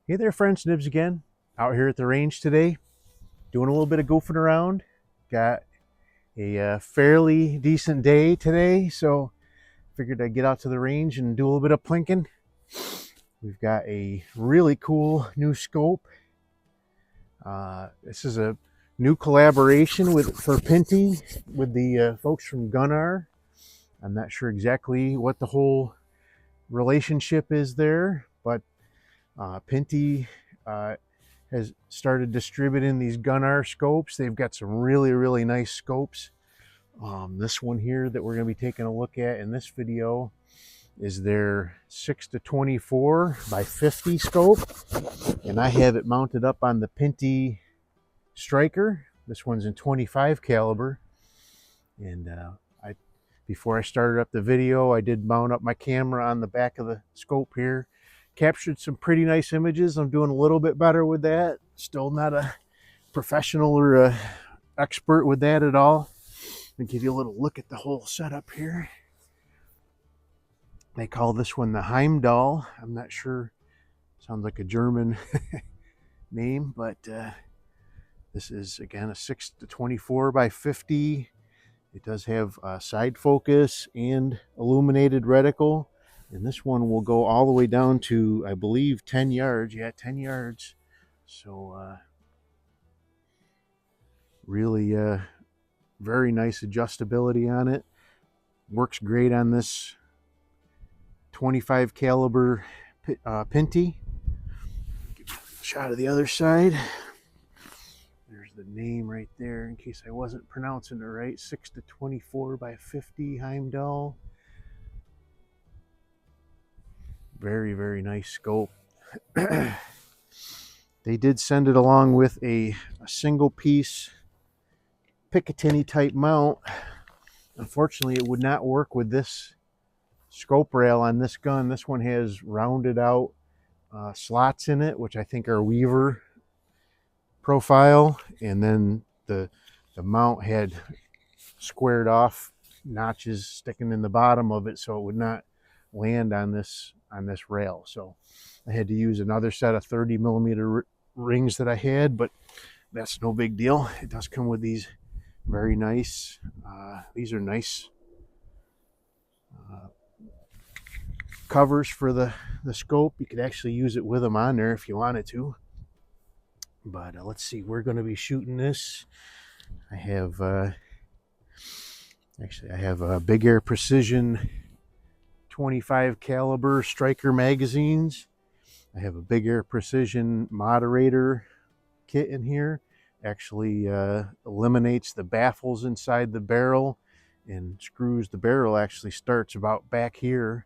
Hey there, friends. Nibs again. Out here at the range today, doing a little bit of goofing around. Got a fairly decent day today, so figured I'd get out to the range and do a little bit of plinking. We've got a really cool new scope. This is a new collaboration for Pinty with the folks from Gunnr. I'm not sure exactly what the whole relationship is there, but Pinty has started distributing these Gunnr scopes. They've got some really nice scopes. This one here that we're going to be taking a look at in this video is their 6-24 by 50 scope, and I have it mounted up on the Pinty Striker. This one's in 25 caliber, and before I started up the video, I did mount up my camera on the back of the scope here. Captured some pretty nice images. I'm doing a little bit better with that. Still not a professional or expert with that at all. I'll give you a little look at the whole setup here. They call this one the Heimdall. I'm not sure. Sounds like a German name, but this is, again, a 6-24 by 50. It does have side focus and illuminated reticle. And this one will go all the way down to, I believe, 10 yards. Yeah, 10 yards. So really very nice adjustability on it. Works great on this 25 caliber Pinty. Give you a shot of the other side. There's the name right there in case I wasn't pronouncing it right. 6-24 by 50 Heimdall. Very nice scope. They did send it along with a single piece Picatinny type mount. Unfortunately, it would not work with this scope rail on this gun. This one has rounded out slots in it, which I think are Weaver profile, and then the mount had squared off notches sticking in the bottom of it, so it would not land on this rail. So I had to use another set of 30 millimeter rings that I had, but that's no big deal. It does come with these very nice, these are nice covers for the scope. You could actually use it with them on there if you wanted to. But let's see, we're going to be shooting this. I have actually I have a Big Air Precision 25 caliber Striker magazines. I have a Big Air Precision moderator kit in here. Actually eliminates the baffles inside the barrel and screws. The barrel actually starts about back here,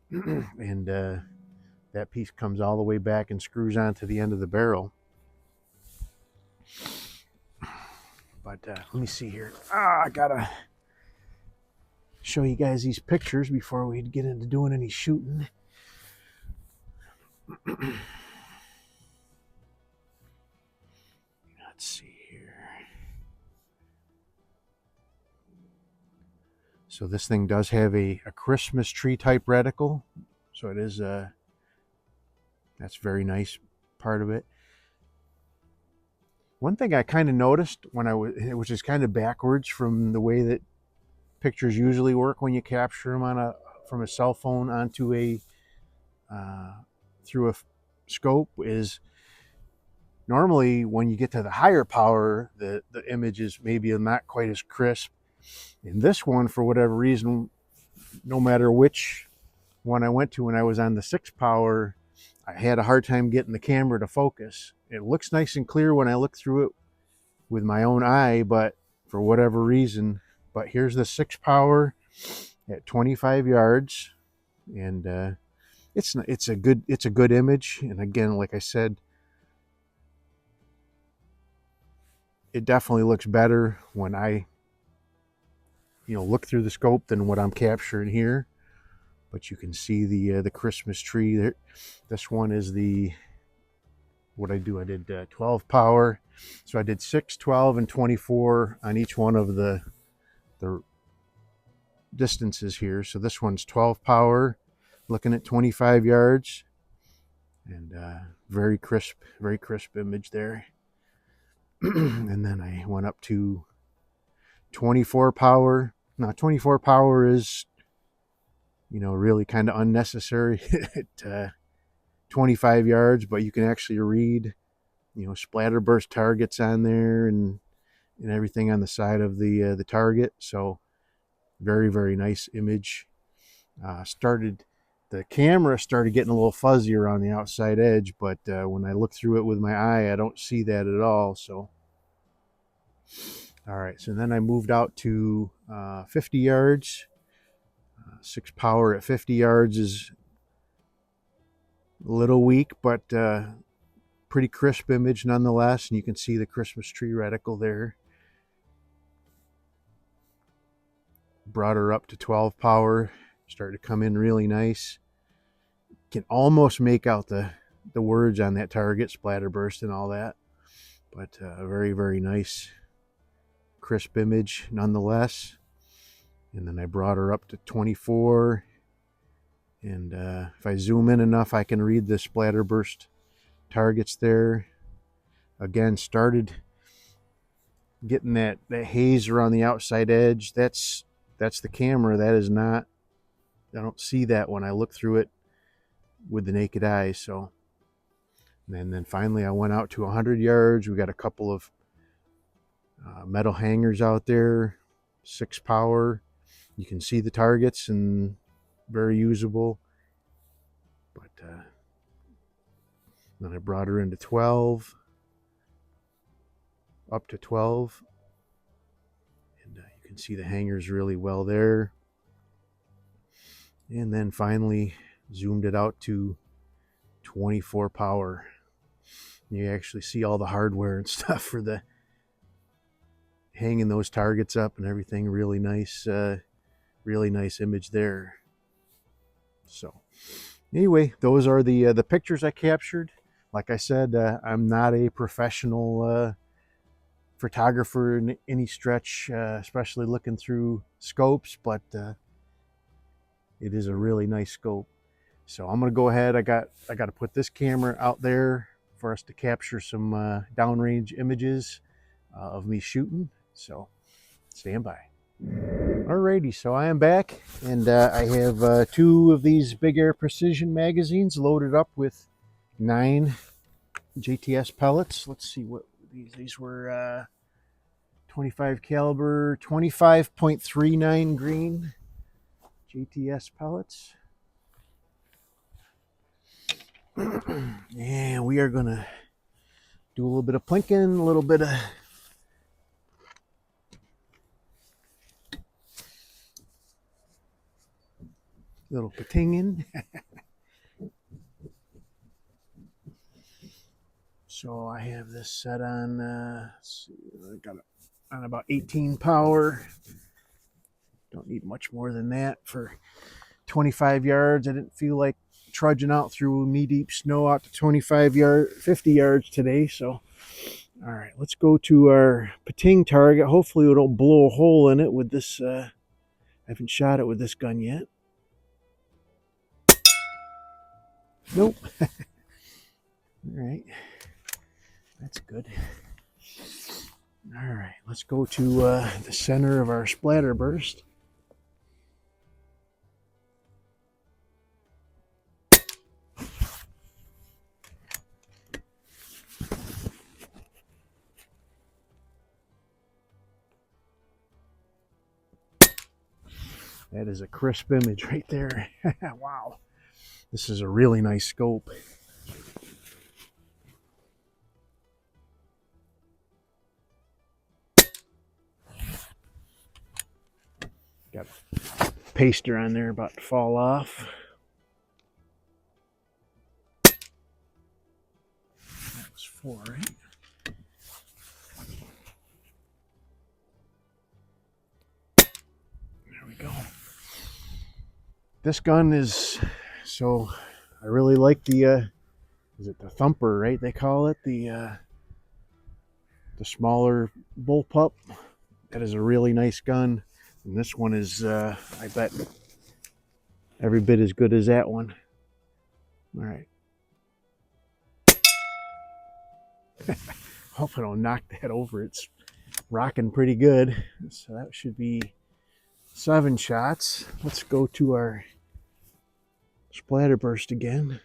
and that piece comes all the way back and screws onto the end of the barrel. But let me see here. I gotta show you guys these pictures before we get into doing any shooting. Let's see here. So this thing does have a Christmas tree type reticle. So it is that's very nice part of it. One thing I kind of noticed when which is kind of backwards from the way that pictures usually work when you capture them from a cell phone onto a through a scope, is normally when you get to the higher power, the image is maybe not quite as crisp. In this one, for whatever reason, no matter which one I went to when I was on the 6 power, I had a hard time getting the camera to focus. It looks nice and clear when I look through it with my own eye, but for whatever reason. But here's the 6 power at 25 yards, and it's a good image. And again, like I said, it definitely looks better when I look through the scope than what I'm capturing here. But you can see the Christmas tree there. This one is what I did 12 power. So I did 6, 12, and 24 on each one of the distances here. So this one's 12 power, looking at 25 yards. And very crisp image there. And then I went up to 24 power. Now 24 power is, you know, really kind of unnecessary at 25 yards, but you can actually read, you know, splatter burst targets on there and everything on the side of the target. So very nice image. The camera started getting a little fuzzier on the outside edge, but when I look through it with my eye, I don't see that at all. So, all right. So then I moved out to 50 yards. 6 power at 50 yards is a little weak, but pretty crisp image nonetheless. And you can see the Christmas tree reticle there. Brought her up to 12 power. Started to come in really nice. Can almost make out the words on that target, splatterburst and all that. But very nice, crisp image nonetheless. And then I brought her up to 24. And if I zoom in enough, I can read the splatterburst targets there. Again, started getting that haze around the outside edge. That's the camera. That is not, I don't see that when I look through it with the naked eye. So, and then finally I went out to 100 yards. We got a couple of metal hangers out there, 6 power. You can see the targets and very usable. But then I brought her into 12, up to 12. And you can see the hangers really well there. And then finally zoomed it out to 24 power. You actually see all the hardware and stuff for the hanging those targets up and everything. Really nice image there. So anyway, those are the pictures I captured. Like I said, I'm not a professional photographer in any stretch, especially looking through scopes, but it is a really nice scope. So I'm gonna go ahead. I got to put this camera out there for us to capture some downrange images of me shooting. So stand by. Alrighty, so I am back, and I have 2 of these Big Air Precision magazines loaded up with 9 JTS pellets. Let's see what these were. 25 caliber, 25.39 green JTS pellets. And we are gonna do a little bit of plinking, a little bit of little patinging. So I have this set on, let's see, I got it on about 18 power. Don't need much more than that for 25 yards. I didn't feel like trudging out through knee-deep snow out to 50 yards today. So, all right, let's go to our pating target. Hopefully it'll blow a hole in it with this. I haven't shot it with this gun yet. Nope. All right, that's good. All right, let's go to the center of our splatter burst. That is a crisp image right there. Wow. This is a really nice scope. Got a paster on there about to fall off. That was 4, right? There we go. This gun is, so I really like the, is it the thumper, right? They call it the smaller bullpup. That is a really nice gun. And this one is, I bet, every bit as good as that one. All right. Hope I don't knock that over. It's rocking pretty good. So that should be 7 shots. Let's go to our splatterburst again.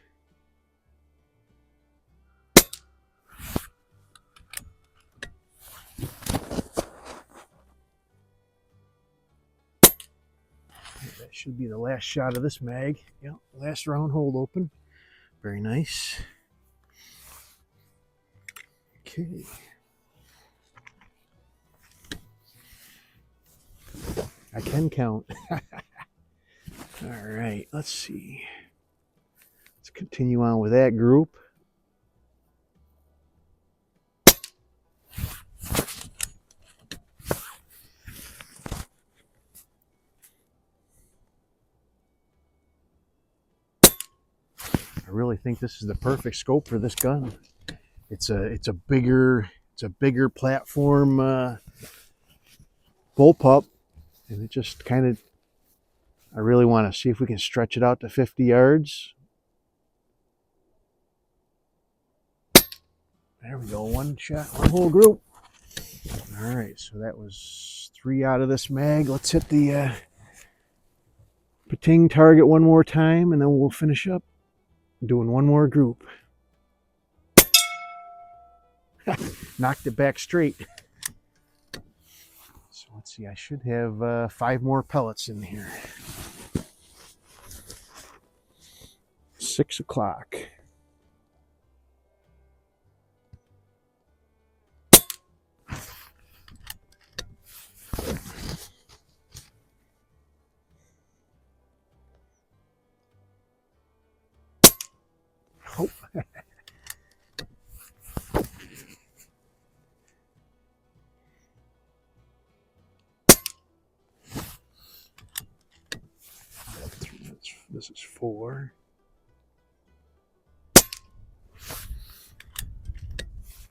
That should be the last shot of this mag. Yep, last round hold open. Very nice. Okay. I can count. All right, let's see. Let's continue on with that group. I really think this is the perfect scope for this gun. It's a bigger platform bullpup, and it just kind of, I really want to see if we can stretch it out to 50 yards. There we go, 1 shot, 1 whole group. All right, so that was 3 out of this mag. Let's hit the pating target 1 more time, and then we'll finish up doing 1 more group. Knocked it back straight. So let's see, I should have 5 more pellets in here. 6 o'clock. Oh. This is 4.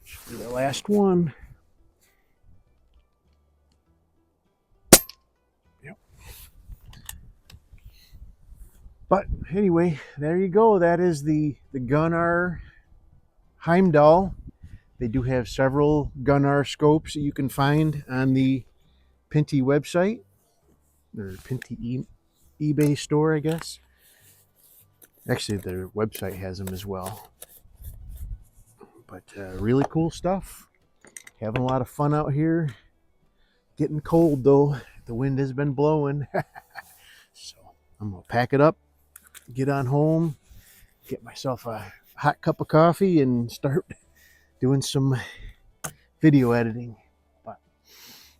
Should be the last one. Yep. But anyway, there you go. That is the Gunnr Heimdall. They do have several Gunnr scopes that you can find on the Pinty website, or Pinty eBay store, I guess. Actually, their website has them as well. But really cool stuff. Having a lot of fun out here. Getting cold though. The wind has been blowing. So I'm going to pack it up, get on home, get myself a hot cup of coffee, and start doing some video editing. But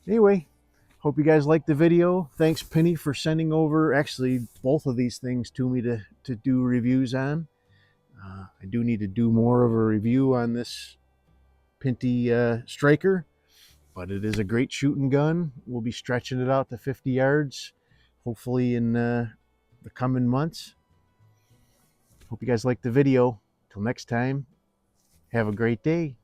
anyway, hope you guys liked the video. Thanks, Penny, for sending over actually both of these things to me to do reviews on. I do need to do more of a review on this Pinty Striker, but it is a great shooting gun. We'll be stretching it out to 50 yards, hopefully in the coming months. Hope you guys liked the video. Till next time, have a great day.